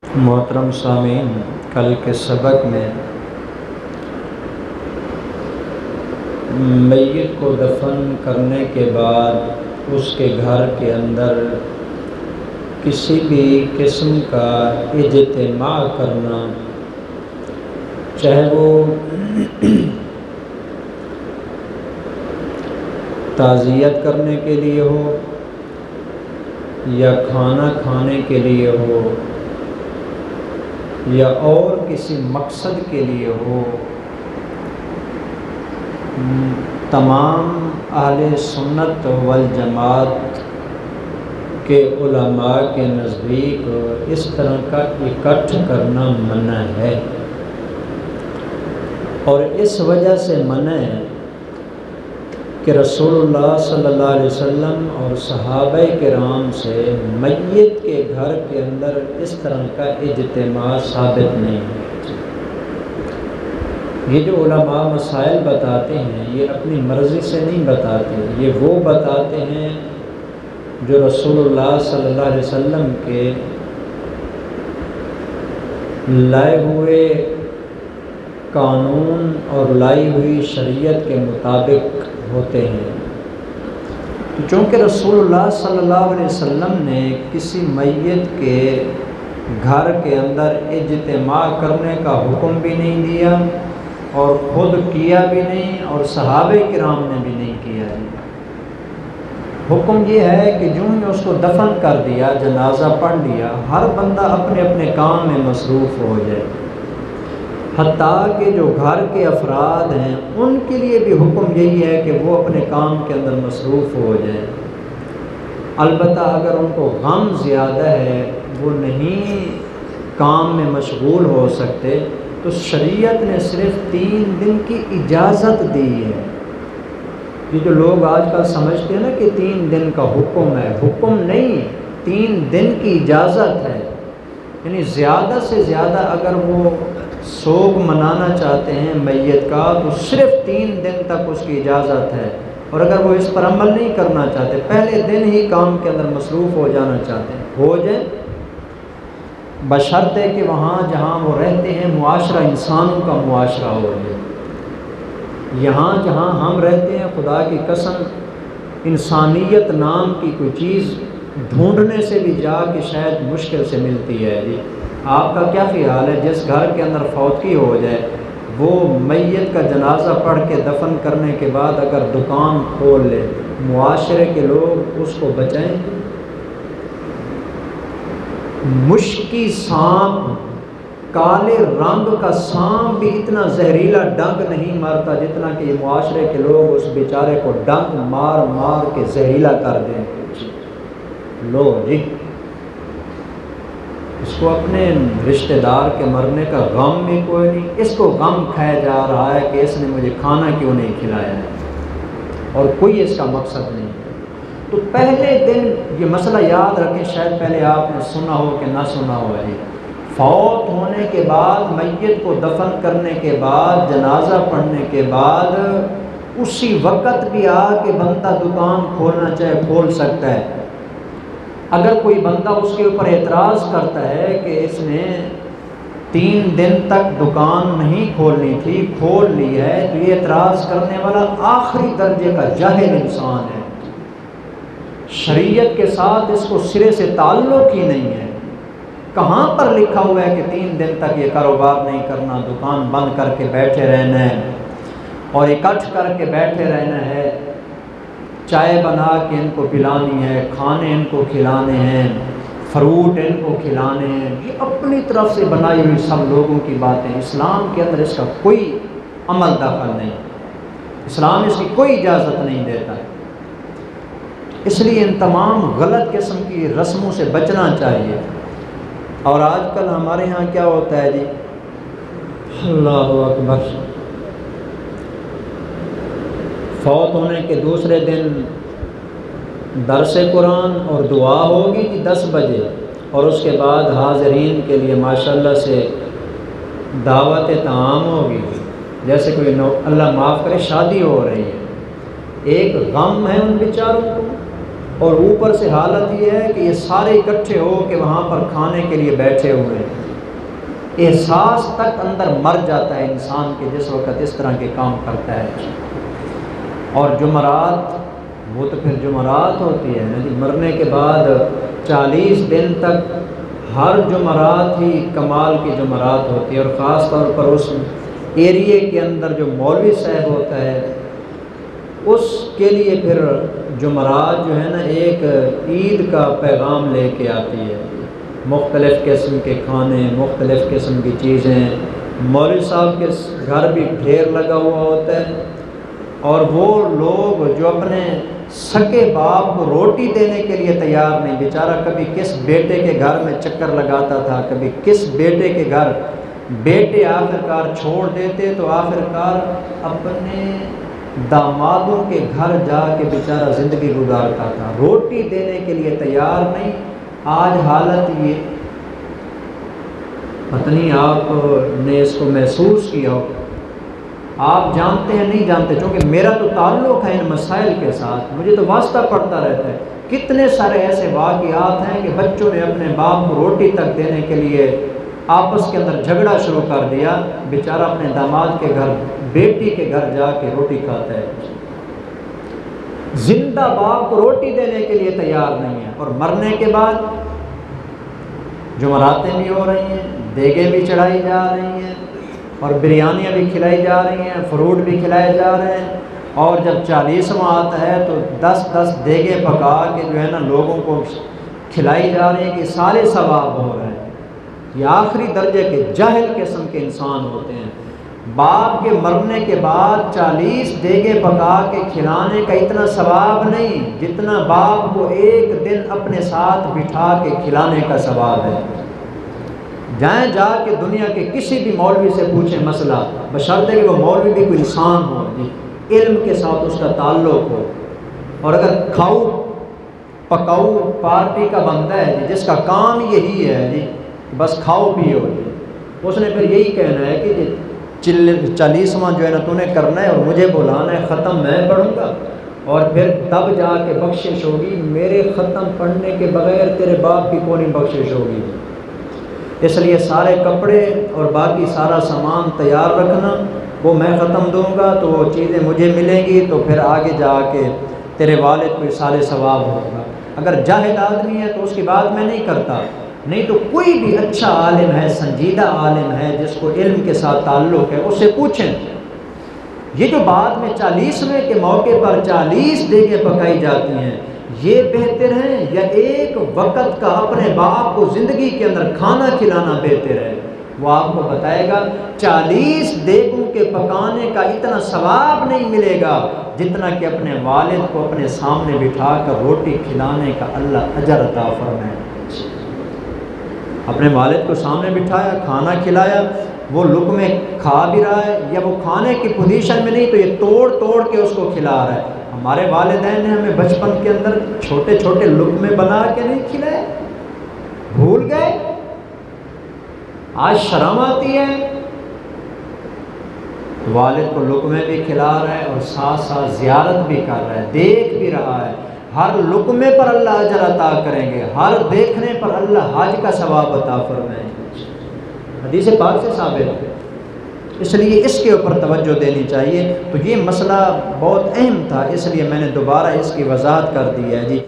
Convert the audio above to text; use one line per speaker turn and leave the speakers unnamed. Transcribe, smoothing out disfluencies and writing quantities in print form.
محترم سامعین، کل کے سبق میں میت کو دفن کرنے کے بعد اس کے گھر کے اندر کسی بھی قسم کا اجتماع کرنا، چاہے وہ تعزیت کرنے کے لیے ہو یا کھانا کھانے کے لیے ہو یا اور کسی مقصد کے لیے ہو، تمام اہل سنت والجماعت کے علماء کے نزدیک اس طرح کا اکٹھ کرنا منع ہے، اور اس وجہ سے منع ہے کہ رسول اللہ صلی اللہ علیہ وسلم اور صحابہ کرام سے میت کے گھر کے اندر اس طرح کا اجتماع ثابت نہیں ہے۔ یہ جو علماء مسائل بتاتے ہیں یہ اپنی مرضی سے نہیں بتاتے، یہ وہ بتاتے ہیں جو رسول اللہ صلی اللہ علیہ وسلم کے لائے ہوئے قانون اور لائی ہوئی شریعت کے مطابق ہوتے ہیں۔ تو چونکہ رسول اللہ صلی اللہ علیہ وسلم نے کسی میت کے گھر کے اندر اجتماع کرنے کا حکم بھی نہیں دیا اور خود کیا بھی نہیں اور صحابہ کرام نے بھی نہیں کیا ہے، حکم یہ ہے کہ جو ہی اس کو دفن کر دیا، جنازہ پڑھ لیا، ہر بندہ اپنے اپنے کام میں مصروف ہو جائے، حتیٰ کہ جو گھر کے افراد ہیں ان کے لیے بھی حکم یہی ہے کہ وہ اپنے کام کے اندر مصروف ہو جائیں۔ البتہ اگر ان کو غم زیادہ ہے، وہ نہیں کام میں مشغول ہو سکتے، تو شریعت نے صرف 3 دن کی اجازت دی ہے۔ یہ جو لوگ آج کل سمجھتے ہیں نا کہ 3 دن کا حکم ہے، حکم نہیں، 3 دن کی اجازت ہے، یعنی زیادہ سے زیادہ اگر وہ سوگ منانا چاہتے ہیں میت کا تو صرف 3 دن تک اس کی اجازت ہے، اور اگر وہ اس پر عمل نہیں کرنا چاہتے، پہلے دن ہی کام کے اندر مصروف ہو جانا چاہتے ہیں، ہو جائیں، بشرطے کہ وہاں جہاں وہ رہتے ہیں معاشرہ انسانوں کا معاشرہ ہو جائے۔ یہاں جہاں ہم رہتے ہیں خدا کی قسم انسانیت نام کی کوئی چیز ڈھونڈنے سے بھی جا کے شاید مشکل سے ملتی ہے۔ جی آپ کا کیا خیال ہے جس گھر کے اندر فوتگی ہو جائے، وہ میت کا جنازہ پڑھ کے دفن کرنے کے بعد اگر دکان کھول لے، معاشرے کے لوگ اس کو بچائیں گے؟ مشکی سانپ، کالے رنگ کا سانپ بھی اتنا زہریلا ڈنگ نہیں مارتا جتنا کہ یہ معاشرے کے لوگ اس بیچارے کو ڈنگ مار مار کے زہریلا کر دیں۔ لو جی، اس کو اپنے رشتہ دار کے مرنے کا غم بھی کوئی نہیں، اس کو غم کھایا جا رہا ہے کہ اس نے مجھے کھانا کیوں نہیں کھلایا ہے، اور کوئی اس کا مقصد نہیں۔ تو پہلے دن یہ مسئلہ یاد رکھیں، شاید پہلے آپ نے سنا ہو کہ نہ سنا ہو ہے، فوت ہونے کے بعد میت کو دفن کرنے کے بعد جنازہ پڑھنے کے بعد اسی وقت بھی آ کے بندہ دکان کھولنا چاہے کھول سکتا ہے۔ اگر کوئی بندہ اس کے اوپر اعتراض کرتا ہے کہ اس نے 3 دن تک دکان نہیں کھولنی تھی، کھول لی ہے، تو یہ اعتراض کرنے والا آخری درجے کا جاہل انسان ہے، شریعت کے ساتھ اس کو سرے سے تعلق ہی نہیں ہے۔ کہاں پر لکھا ہوا ہے کہ 3 دن تک یہ کاروبار نہیں کرنا، دکان بند کر کے بیٹھے رہنا ہے اور اکٹھ کر کے بیٹھے رہنا ہے، چائے بنا کے ان کو پلانی ہے، کھانے ان کو کھلانے ہیں، فروٹ ان کو کھلانے ہیں، یہ اپنی طرف سے بنائی ہوئی سب لوگوں کی باتیں، اسلام کے اندر اس کا کوئی عمل داخل نہیں، اسلام اس کی کوئی اجازت نہیں دیتا ہے۔ اس لیے ان تمام غلط قسم کی رسموں سے بچنا چاہیے۔ اور آج کل ہمارے ہاں کیا ہوتا ہے جی، اللہ اکبر، فوت ہونے کے دوسرے دن درس قرآن اور دعا ہوگی جی 10 بجے، اور اس کے بعد حاضرین کے لیے ماشاءاللہ سے دعوت طعام ہوگی، جیسے کوئی اللہ معاف کرے شادی ہو رہی ہے۔ ایک غم ہے ان بیچاروں کو، اور اوپر سے حالت یہ ہے کہ یہ سارے اکٹھے ہو کے وہاں پر کھانے کے لیے بیٹھے ہوئے ہیں۔ احساس تک اندر مر جاتا ہے انسان کے جس وقت اس طرح کے کام کرتا ہے۔ اور جمعرات، وہ تو پھر جمعرات ہوتی ہے نا جی، مرنے کے بعد 40 دن تک ہر جمعرات ہی کمال کی جمعرات ہوتی ہے، اور خاص طور پر اس ایریے کے اندر جو مولوی صاحب ہوتا ہے اس کے لیے پھر جمعرات جو ہے نا ایک عید کا پیغام لے کے آتی ہے۔ مختلف قسم کے کھانے، مختلف قسم کی چیزیں، مولوی صاحب کے گھر بھی ڈھیر لگا ہوا ہوتا ہے، اور وہ لوگ جو اپنے سکے باپ کو روٹی دینے کے لیے تیار نہیں، بیچارہ کبھی کس بیٹے کے گھر میں چکر لگاتا تھا، کبھی کس بیٹے کے گھر، بیٹے آخرکار چھوڑ دیتے تو آخرکار اپنے دامادوں کے گھر جا کے بیچارہ زندگی گزارتا تھا، روٹی دینے کے لیے تیار نہیں۔ آج حالت یہ، پتہ نہیں آپ نے اس کو محسوس کیا ہو، آپ جانتے ہیں نہیں جانتے، چونکہ میرا تو تعلق ہے ان مسائل کے ساتھ، مجھے تو واسطہ پڑتا رہتا ہے۔ کتنے سارے ایسے واقعات ہیں کہ بچوں نے اپنے باپ کو روٹی تک دینے کے لیے آپس کے اندر جھگڑا شروع کر دیا، بیچارہ اپنے داماد کے گھر، بیٹی کے گھر جا کے روٹی کھاتا ہے، زندہ باپ کو روٹی دینے کے لیے تیار نہیں ہے، اور مرنے کے بعد جمعراتیں بھی ہو رہی ہیں، دیگیں بھی چڑھائی جا رہی ہیں، اور بریانیاں بھی کھلائی جا رہی ہیں، فروٹ بھی کھلائے جا رہے ہیں، اور جب 40واں آتا ہے تو 10 دیگیں پکا کے جو ہے نا لوگوں کو کھلائی جا رہی ہیں کہ سارے ثواب ہو رہے ہیں۔ یہ آخری درجے کے جاہل قسم کے انسان ہوتے ہیں۔ باپ کے مرنے کے بعد 40 دیگیں پکا کے کھلانے کا اتنا ثواب نہیں جتنا باپ کو ایک دن اپنے ساتھ بٹھا کے کھلانے کا ثواب ہے۔ جائیں جا کے دنیا کے کسی بھی مولوی سے پوچھیں مسئلہ، بشرطے کہ وہ مولوی بھی کوئی انسان ہو جی، علم کے ساتھ اس کا تعلق ہو، اور اگر کھاؤ پکاؤ پارٹی کا بندہ ہے جی، جس کا کام یہی ہے جی بس کھاؤ پیو جی، اس نے پھر یہی کہنا ہے کہ جی 40واں جو ہے نا تو نے کرنا ہے اور مجھے بلانا ہے، ختم میں پڑھوں گا، اور پھر تب جا کے بخشش ہوگی، میرے ختم پڑھنے کے بغیر تیرے باپ کی کون بخشش ہوگی۔ اس لیے سارے کپڑے اور باقی سارا سامان تیار رکھنا، وہ میں ختم دوں گا تو وہ چیزیں مجھے ملیں گی، تو پھر آگے جا کے تیرے والد کو سارے ثواب ہوگا۔ اگر جاہل آدمی ہے تو اس کی بات میں نہیں کرتا، نہیں تو کوئی بھی اچھا عالم ہے، سنجیدہ عالم ہے جس کو علم کے ساتھ تعلق ہے، اس سے پوچھیں یہ جو بعد میں 40ویں کے موقع پر 40 دیگیں پکائی جاتی ہیں، یہ بہتر ہیں یا ایک وقت کا اپنے باپ کو زندگی کے اندر کھانا کھلانا بہتر ہے؟ وہ آپ کو بتائے گا 40 دیگوں کے پکانے کا اتنا ثواب نہیں ملے گا جتنا کہ اپنے والد کو اپنے سامنے بٹھا کر روٹی کھلانے کا اللہ اجر عطا فرمائے۔ اپنے والد کو سامنے بٹھایا، کھانا کھلایا، وہ لقمے کھا بھی رہا ہے، یا وہ کھانے کی پوزیشن میں نہیں تو یہ توڑ توڑ کے اس کو کھلا رہا ہے۔ ہمارے والدین نے ہمیں بچپن کے اندر چھوٹے چھوٹے لقمے بنا کے نہیں کھلائے، بھول گئے، آج شرم آتی ہے۔ والد کو لقمے بھی کھلا رہا ہے اور ساتھ ساتھ زیارت بھی کر رہا ہے، دیکھ بھی رہا ہے، ہر لقمے پر اللہ اجر عطا کریں گے، ہر دیکھنے پر اللہ حج کا ثواب عطا فرمائیں گے، حدیث پاک سے ثابت ہے۔ اس لیے اس کے اوپر توجہ دینی چاہیے۔ تو یہ مسئلہ بہت اہم تھا، اس لیے میں نے دوبارہ اس کی وضاحت کر دی ہے جی۔